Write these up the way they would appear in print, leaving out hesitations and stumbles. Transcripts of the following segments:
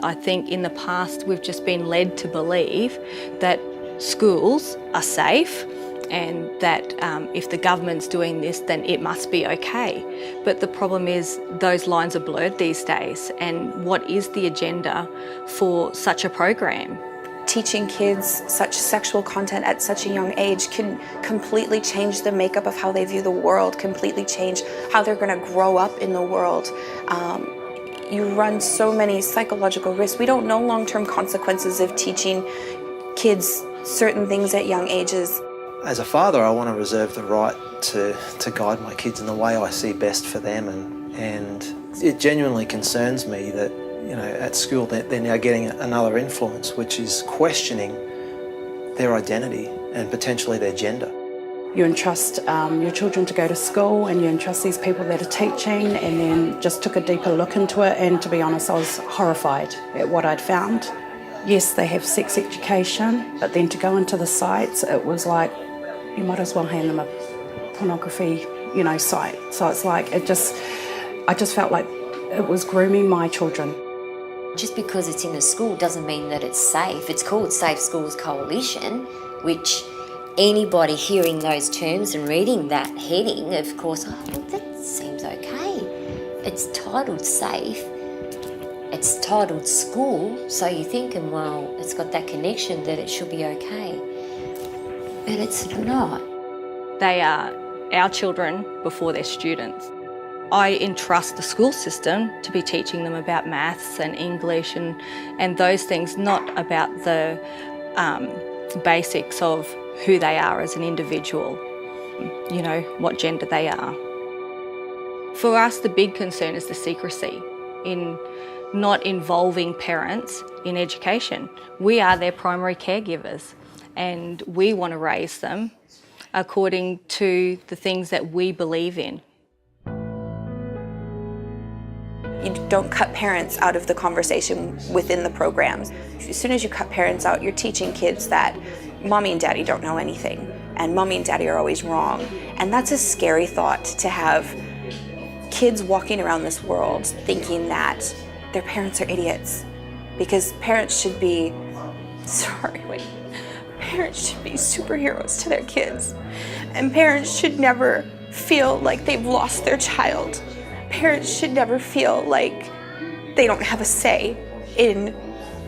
I think in the past we've just been led to believe that schools are safe and that if the government's doing this, then it must be okay. But the problem is those lines are blurred these days, and what is the agenda for such a program? Teaching kids such sexual content at such a young age can completely change the makeup of how they view the world, completely change how they're going to grow up in the world. You run so many psychological risks. We don't know long-term consequences of teaching kids certain things at young ages. As a father, I want to reserve the right to guide my kids in the way I see best for them, and it genuinely concerns me that, you know, at school they're now getting another influence, which is questioning their identity and potentially their gender. You entrust your children to go to school, and you entrust these people that are teaching, and then just took a deeper look into it, and to be honest, I was horrified at what I'd found. Yes, they have sex education, but then to go into the sites, it was like, you might as well hand them a pornography, you know, site. So it's like, I just felt like it was grooming my children. Just because it's in a school doesn't mean that it's safe. It's called Safe Schools Coalition, which anybody hearing those terms and reading that heading, of course, oh, well, that seems okay. It's titled safe, it's titled school, so you're thinking, well, it's got that connection that it should be okay. But it's not. They are our children before they're students. I entrust the school system to be teaching them about maths and English and those things, not about the basics of who they are as an individual, you know, what gender they are. For us, the big concern is the secrecy in not involving parents in education. We are their primary caregivers, and we want to raise them according to the things that we believe in. You don't cut parents out of the conversation within the programs. As soon as you cut parents out, you're teaching kids that mommy and daddy don't know anything, and mommy and daddy are always wrong. And that's a scary thought, to have kids walking around this world thinking that their parents are idiots. Because parents should be, parents should be superheroes to their kids. And parents should never feel like they've lost their child. Parents should never feel like they don't have a say in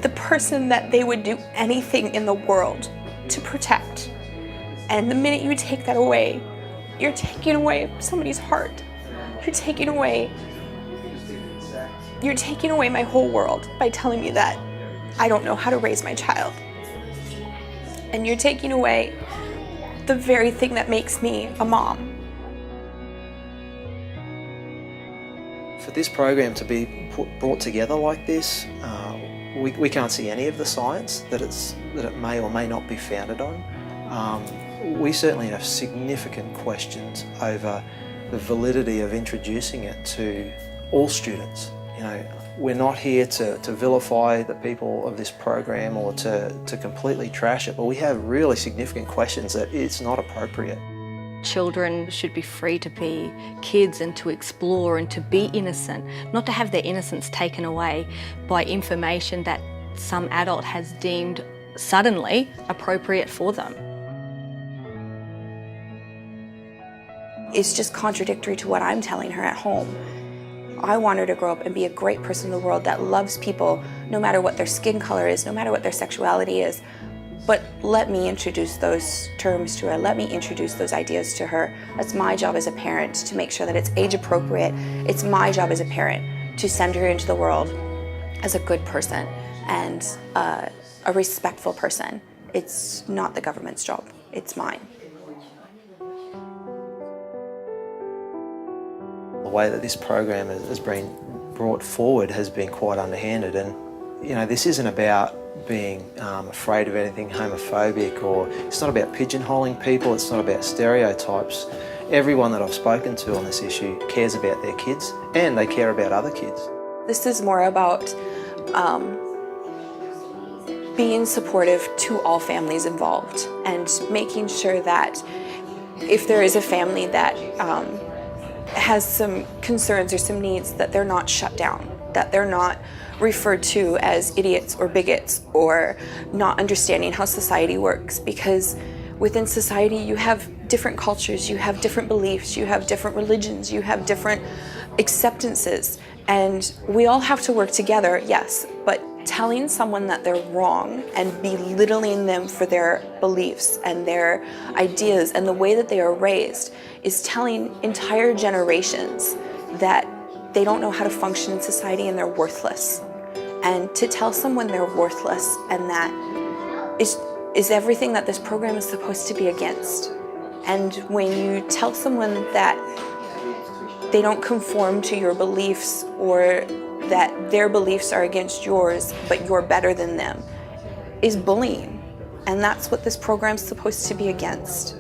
the person that they would do anything in the world to protect. And the minute you take that away, you're taking away somebody's heart. You're taking away my whole world by telling me that I don't know how to raise my child. And you're taking away the very thing that makes me a mom. For this program to be brought together like this, we can't see any of the science that it may or may not be founded on. We certainly have significant questions over the validity of introducing it to all students. You know, we're not here to vilify the people of this program or to completely trash it, but we have really significant questions that it's not appropriate. Children should be free to be kids and to explore and to be innocent, not to have their innocence taken away by information that some adult has deemed suddenly appropriate for them. It's just contradictory to what I'm telling her at home. I want her to grow up and be a great person in the world that loves people no matter what their skin color is, no matter what their sexuality is. But let me introduce those terms to her. Let me introduce those ideas to her. That's my job as a parent, to make sure that it's age appropriate. It's my job as a parent to send her into the world as a good person and a respectful person. It's not the government's job, it's mine. The way that this program has been brought forward has been quite underhanded, and you know, this isn't about being afraid of anything homophobic, or it's not about pigeonholing people, it's not about stereotypes. Everyone that I've spoken to on this issue cares about their kids, and they care about other kids. This is more about being supportive to all families involved and making sure that if there is a family that has some concerns or some needs, that they're not shut down, that they're not referred to as idiots or bigots or not understanding how society works, because within society you have different cultures, you have different beliefs, you have different religions, you have different acceptances, and we all have to work together, yes, but telling someone that they're wrong and belittling them for their beliefs and their ideas and the way that they are raised is telling entire generations that they don't know how to function in society and they're worthless. And to tell someone they're worthless and that is everything that this program is supposed to be against. And when you tell someone that they don't conform to your beliefs or that their beliefs are against yours, but you're better than them, is bullying. And that's what this program's supposed to be against.